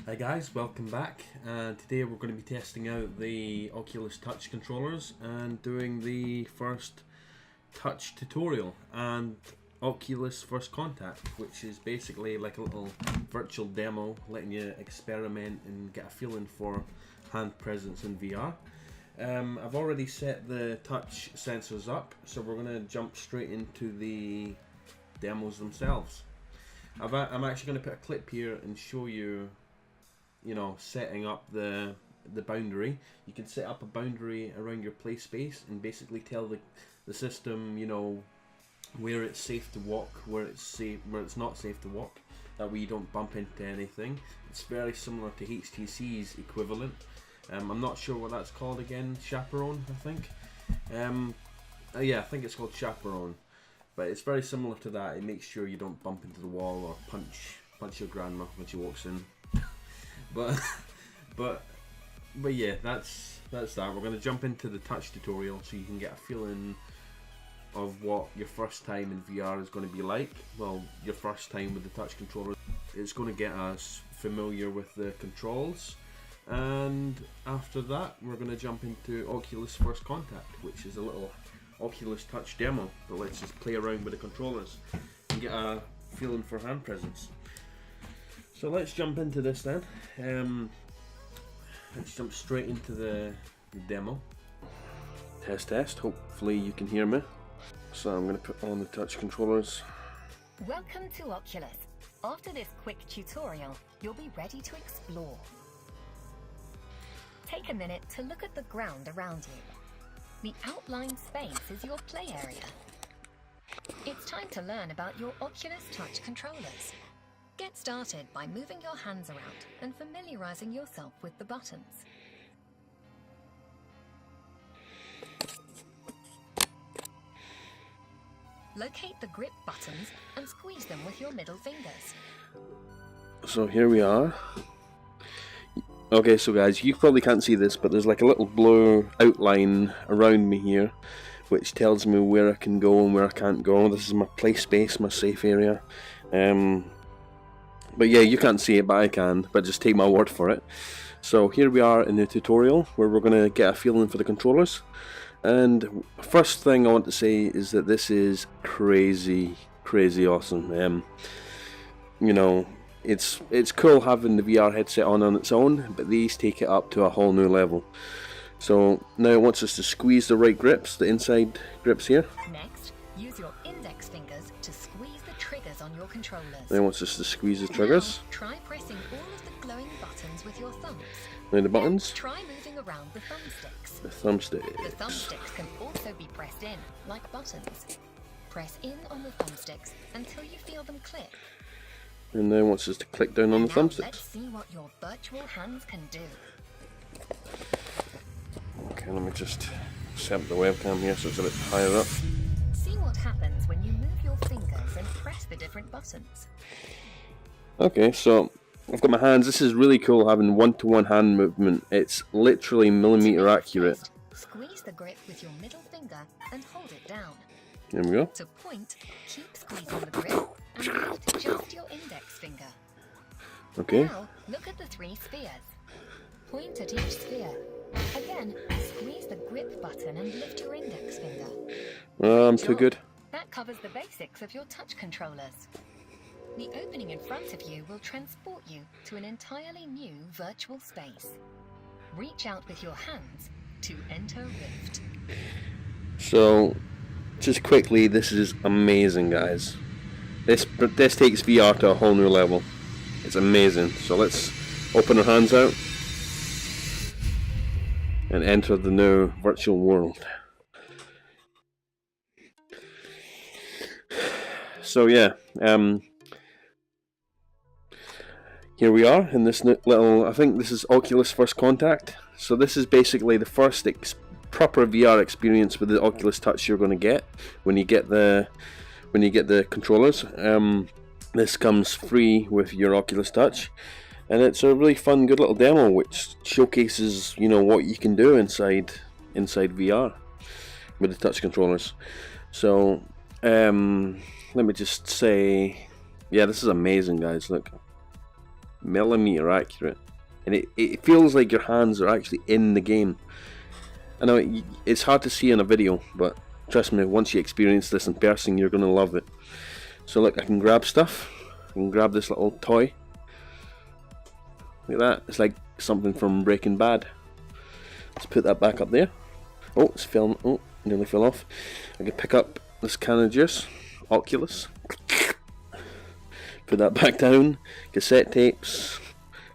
Hi guys, welcome back. Today we're going to be testing out the Oculus Touch controllers and doing the first touch tutorial and Oculus First Contact, which is basically like a little virtual demo letting you experiment and get a feeling for hand presence in VR. I've already set the touch sensors up, so we're going to jump straight into the demos themselves. I'm actually going to put a clip here and show you setting up the boundary. You can set up a boundary around your play space and basically tell the system, where it's safe to walk, where it's not safe to walk. That way you don't bump into anything. It's very similar to HTC's equivalent. I'm not sure what that's called again. Chaperone, I think. Yeah, I think it's called Chaperone. But it's very similar to that. It makes sure you don't bump into the wall or punch your grandma when she walks in. But yeah, that's that. We're going to jump into the touch tutorial so you can get a feeling of what your first time in VR is going to be like. Well, your first time with the touch controller. It's going to get us familiar with the controls, and after that we're going to jump into Oculus First Contact, which is a little Oculus Touch demo that lets us play around with the controllers and get a feeling for hand presence. So let's jump into this then. Let's jump straight into the demo. Test. Hopefully you can hear me. So I'm going to put on the touch controllers. Welcome to Oculus. After this quick tutorial, you'll be ready to explore. Take a minute to look at the ground around you. The outlined space is your play area. It's time to learn about your Oculus Touch controllers. Get started by moving your hands around and familiarizing yourself with the buttons. Locate the grip buttons and squeeze them with your middle fingers. So here we are. Okay, so guys, you probably can't see this, but there's like a little blue outline around me here, which tells me where I can go and where I can't go. This is my play space, my safe area. But yeah, you can't see it, but I can, but just take my word for it. So here we are in the tutorial where we're going to get a feeling for the controllers. And first thing I want to say is that this is crazy awesome. It's cool having the VR headset on its own, but these take it up to a whole new level. So now it wants us to squeeze the right grips, the inside grips here. Next, use your index fingers to squeeze the triggers on your controllers. Then it wants us to squeeze the triggers. Now, try pressing all of the glowing buttons with your thumbs. Now the buttons. Then try moving around the thumbsticks. The thumbsticks. The thumbsticks can also be pressed in, like buttons. Press in on the thumbsticks until you feel them click. And now it wants us to click down on the thumbsticks. Let's see what your virtual hands can do. Okay, let me just set up the webcam here so it's a bit higher up. See what happens when you move your fingers and press the different buttons. Okay, so I've got my hands. This is really cool having one-to-one hand movement. It's literally millimeter accurate. Squeeze the grip with your middle finger and hold it down. There we go. To point, keep squeezing the grip and lift just your index finger. Okay. Now, look at the three spheres. Point at each sphere. Again, squeeze the grip button and lift your index finger. I'm too good. That covers the basics of your touch controllers. The opening in front of you will transport you to an entirely new virtual space. Reach out with your hands to enter Rift. So, just quickly, this is amazing, guys. This takes VR to a whole new level. It's amazing. So let's open our hands out and enter the new virtual world. So yeah, here we are in this little, I think this is Oculus First Contact. So this is basically the first proper VR experience with the Oculus Touch you're going to get when you get the controllers. This comes free with your Oculus Touch, and it's a really fun, good little demo which showcases what you can do inside VR with the touch controllers. So let me just say, yeah, this is amazing, guys. Look, millimeter accurate, and it feels like your hands are actually in the game. I know it's hard to see in a video, but trust me, once you experience this in person, you're gonna love it. So look, I can grab stuff. I can grab this little toy. Look at that, it's like something from Breaking Bad. Let's put that back up there. Oh, it's fell. Oh, nearly fell off. I can pick up this can of juice, Oculus. Put that back down. Cassette tapes.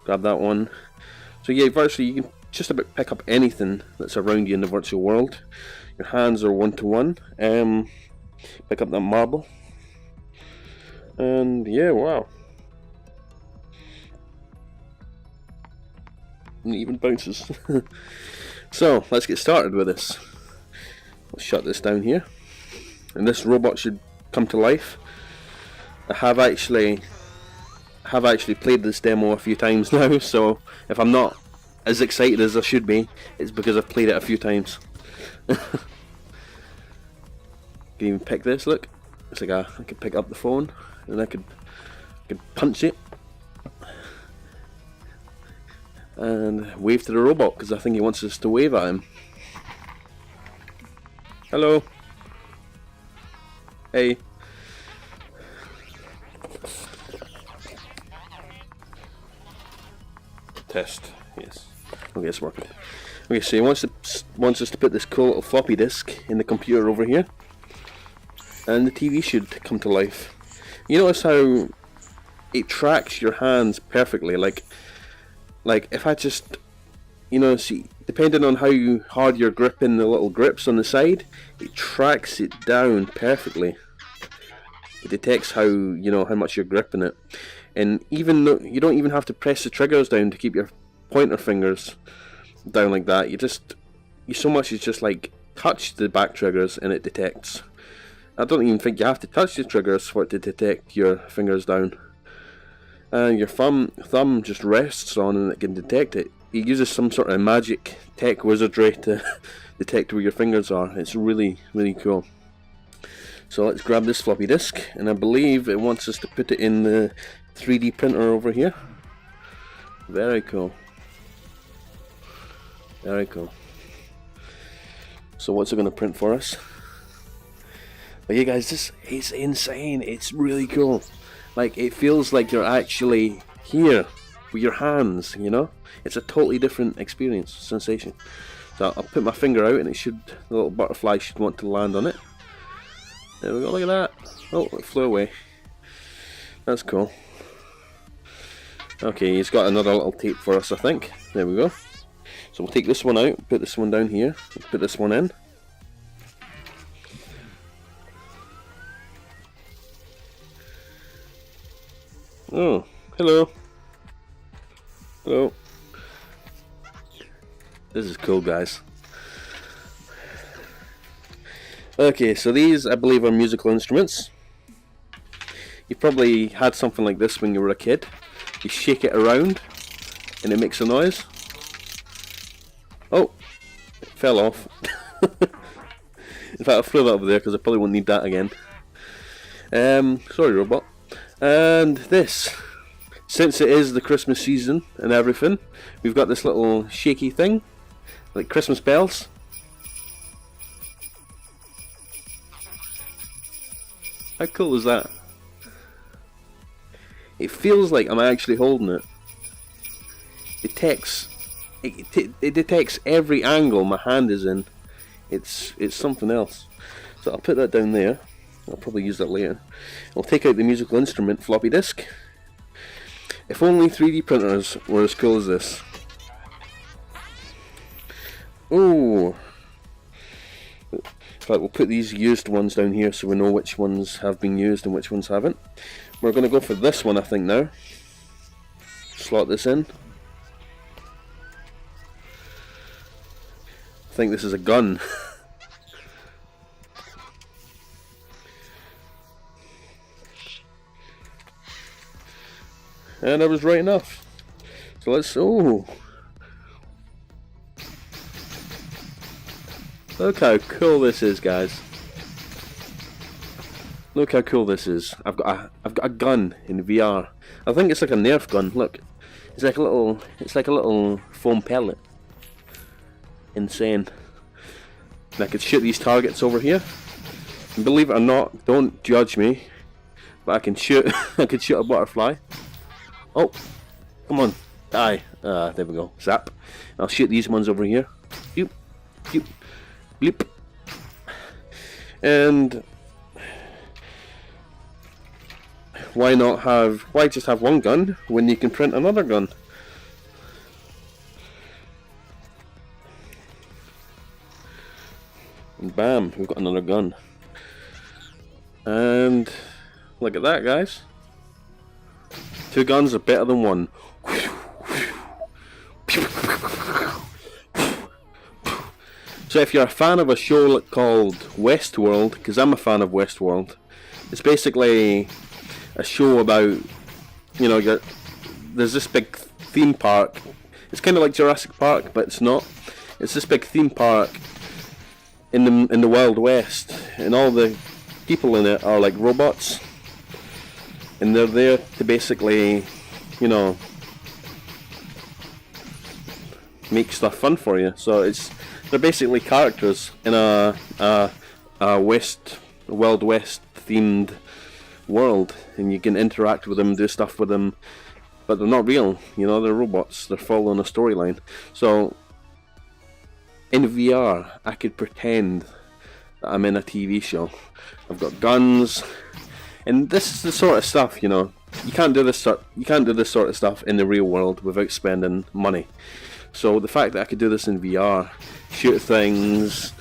Grab that one. So yeah, virtually you can just about pick up anything that's around you in the virtual world. Your hands are one-to-one. Pick up that marble. And yeah, wow. And it even bounces. So let's get started with this. Let's shut this down here, and this robot should come to life. I have actually played this demo a few times now, so if I'm not as excited as I should be, it's because I've played it a few times. Can even pick this. Look, it's like I could pick up the phone and I could punch it and wave to the robot, because I think he wants us to wave at him. Hello. Hey. Test. Yes. Okay, it's working. Okay, so he wants us to put this cool little floppy disk in the computer over here, and the TV should come to life. You notice how it tracks your hands perfectly. Like if I just, see, depending on how hard you're gripping the little grips on the side, it tracks it down perfectly. It detects how much you're gripping it, and even though you don't even have to press the triggers down to keep your pointer fingers down like that. You so much as just like touch the back triggers and it detects. I don't even think you have to touch the triggers for it to detect your fingers down. And your thumb just rests on and it can detect it. It uses some sort of magic tech wizardry to detect where your fingers are. It's really, really cool. So let's grab this floppy disk, and I believe it wants us to put it in the 3D printer over here. Very cool. Very cool. So what's it going to print for us? But yeah guys, this is insane. It's really cool. Like, it feels like you're actually here with your hands, It's a totally different experience, sensation. So I'll put my finger out and the little butterfly should want to land on it. There we go, look at that. Oh, it flew away. That's cool. Okay, he's got another little tape for us, I think. There we go. So we'll take this one out, put this one down here, put this one in. Oh, hello. Hello. This is cool, guys. Okay, so these, I believe, are musical instruments. You probably had something like this when you were a kid. You shake it around and it makes a noise. Oh, it fell off. In fact, I flew that over there because I probably won't need that again. Sorry, robot. And this, since it is the Christmas season and everything, we've got this little shaky thing, like Christmas bells. How cool is that? It feels like I'm actually holding it. It detects every angle my hand is in. It's something else. So I'll put that down there. I'll probably use that later. I'll take out the musical instrument floppy disk. If only 3D printers were as cool as this. Oh. In fact, we'll put these used ones down here so we know which ones have been used and which ones haven't. We're going to go for this one, I think, now. Slot this in. I think this is a gun. And I was right enough. So let's... Oh! Look how cool this is, guys. Look how cool this is. I've got a gun in VR. I think it's like a Nerf gun. Look, it's like a little foam pellet. Insane. And I could shoot these targets over here. And believe it or not, don't judge me, but I can shoot. I could shoot a butterfly. Oh, come on, die. There we go. Zap. I'll shoot these ones over here. Boop, boop, bleep. And why just have one gun when you can print another gun? And bam, we've got another gun. And look at that, guys. 2 guns are better than one. So if you're a fan of a show called Westworld, because I'm a fan of Westworld, it's basically a show about, you know, there's this big theme park. It's kind of like Jurassic Park, but it's not. It's this big theme park in the Wild West, and all the people in it are like robots, and they're there to basically, you know, make stuff fun for you. So they're basically characters in a Wild West themed world, and you can interact with them, do stuff with them, but they're not real, you know, they're robots, they're following a storyline. So in VR I could pretend that I'm in a TV show. I've got guns, and this is the sort of stuff, you know, you can't do this sort of stuff in the real world without spending money. So the fact that I could do this in VR, shoot things,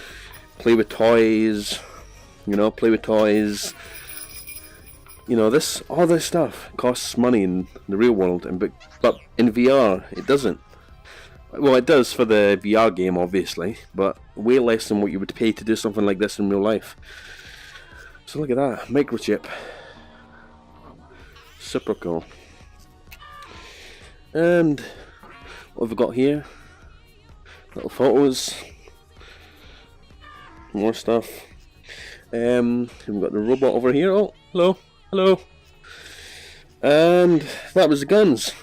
play with toys, you know, all this stuff costs money in the real world, but in VR it doesn't. Well, it does for the VR game, obviously, but way less than what you would pay to do something like this in real life. So look at that, microchip. Super cool. And what have we got here? Little photos. More stuff. We've got the robot over here. Oh, hello, hello. And that was the guns.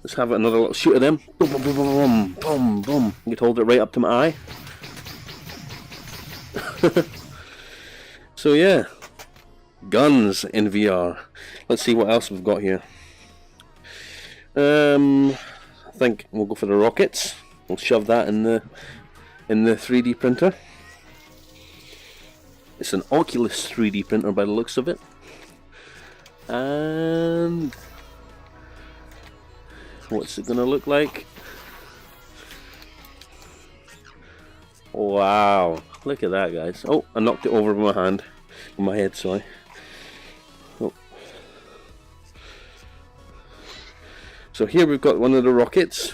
Let's have another little shoot of them. Boom, boom, boom, boom, boom, boom. You can hold it right up to my eye. So yeah, guns in VR. Let's see what else we've got here. I think we'll go for the rockets. We'll shove that in the 3D printer. It's an Oculus 3D printer by the looks of it. And what's it gonna look like? Wow, look at that, guys. Oh, I knocked it over with my hand. With my head, sorry. Oh. So here we've got one of the rockets.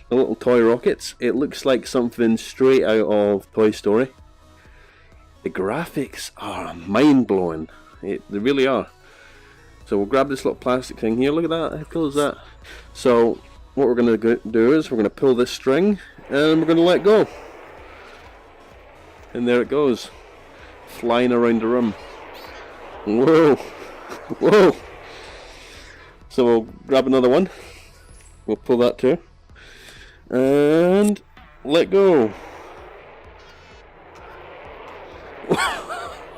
The little toy rockets. It looks like something straight out of Toy Story. The graphics are mind-blowing. They really are. So we'll grab this little plastic thing here. Look at that. How cool is that? So what we're going to do is we're going to pull this string and we're going to let go. And there it goes. Flying around the room. Whoa. Whoa. So we'll grab another one. We'll pull that too. And let go.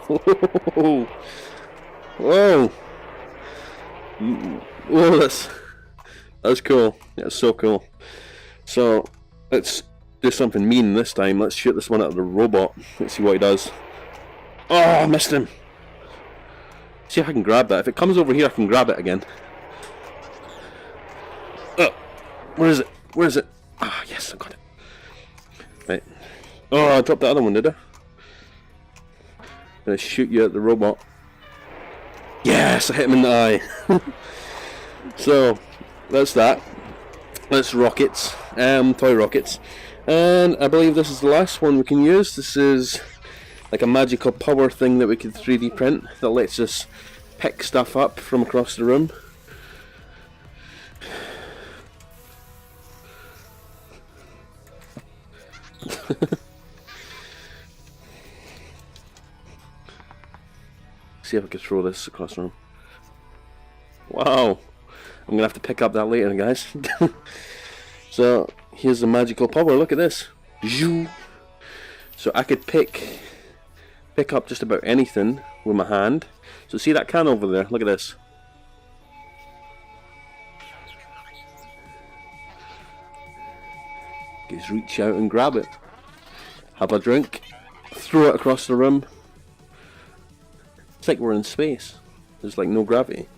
Whoa. Whoa. Whoa, that's cool. That's so cool. So let's do something mean this time. Let's shoot this one at the robot. Let's see what he does. Oh, I missed him. See if I can grab that. If it comes over here, I can grab it again. Oh, where is it? Where is it? Ah, yes, I got it. Right. Oh, I dropped the other one, did I? I'm gonna shoot you at the robot. Yes, I hit him in the eye. So that's that. That's rockets, toy rockets, and I believe this is the last one we can use. This is like a magical power thing that we can 3D print that lets us pick stuff up from across the room. See see if I can throw this across the room. Wow. I'm going to have to pick up that later, guys. So, here's the magical power. Look at this. So I could pick up just about anything with my hand. So see that can over there? Look at this. Just reach out and grab it. Have a drink. Throw it across the room. It's like we're in space. There's like no gravity.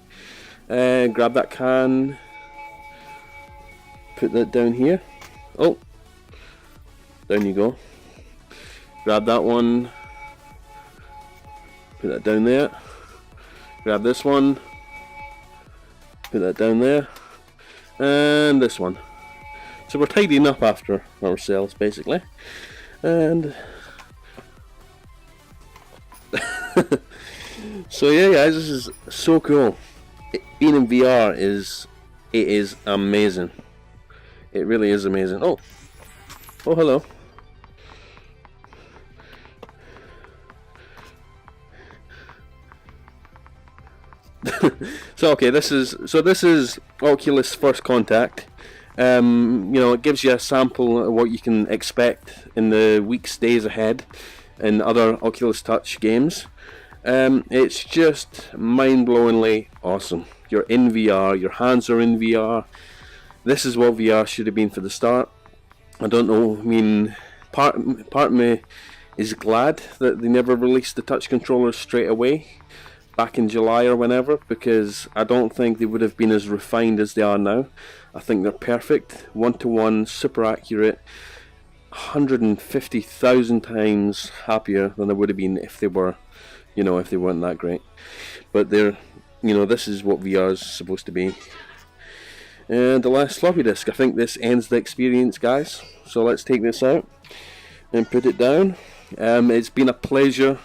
Grab that can. Put that down here. Oh. Down you go. Grab that one. Put that down there. Grab this one. Put that down there. And this one. So we're tidying up after ourselves, basically. And so yeah, guys, this is so cool. Being in VR is amazing. It really is amazing. Oh, hello. So okay, this is Oculus First Contact. You know, it gives you a sample of what you can expect in the weeks, days ahead in other Oculus Touch games. It's just mind-blowingly awesome. You're in VR, your hands are in VR. This is what VR should have been for the start. I don't know, I mean, part of me is glad that they never released the touch controllers straight away back in July or whenever, because I don't think they would have been as refined as they are now. I think they're perfect, one-to-one, super accurate, 150,000 times happier than they would have been if they were, you know, if they weren't that great. But they're, you know, this is what VR is supposed to be. And the last floppy disk, I think this ends the experience, guys. So let's take this out and put it down. It's been a pleasure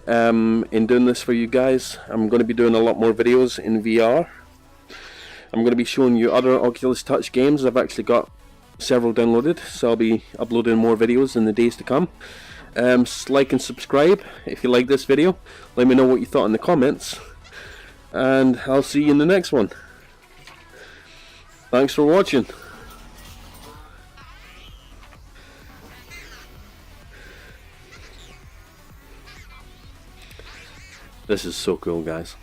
in doing this for you guys. I'm going to be doing a lot more videos in VR. I'm going to be showing you other Oculus Touch games. I've actually got several downloaded, so I'll be uploading more videos in the days to come. Like and subscribe if you like this video. Let me know what you thought in the comments, and I'll see you in the next one. Thanks for watching. This is so cool, guys.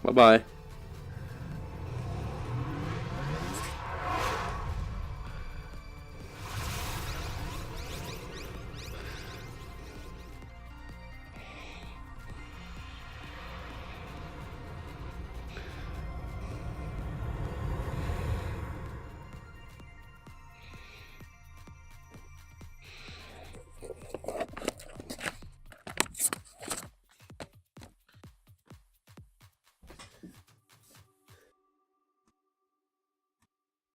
Bye-bye.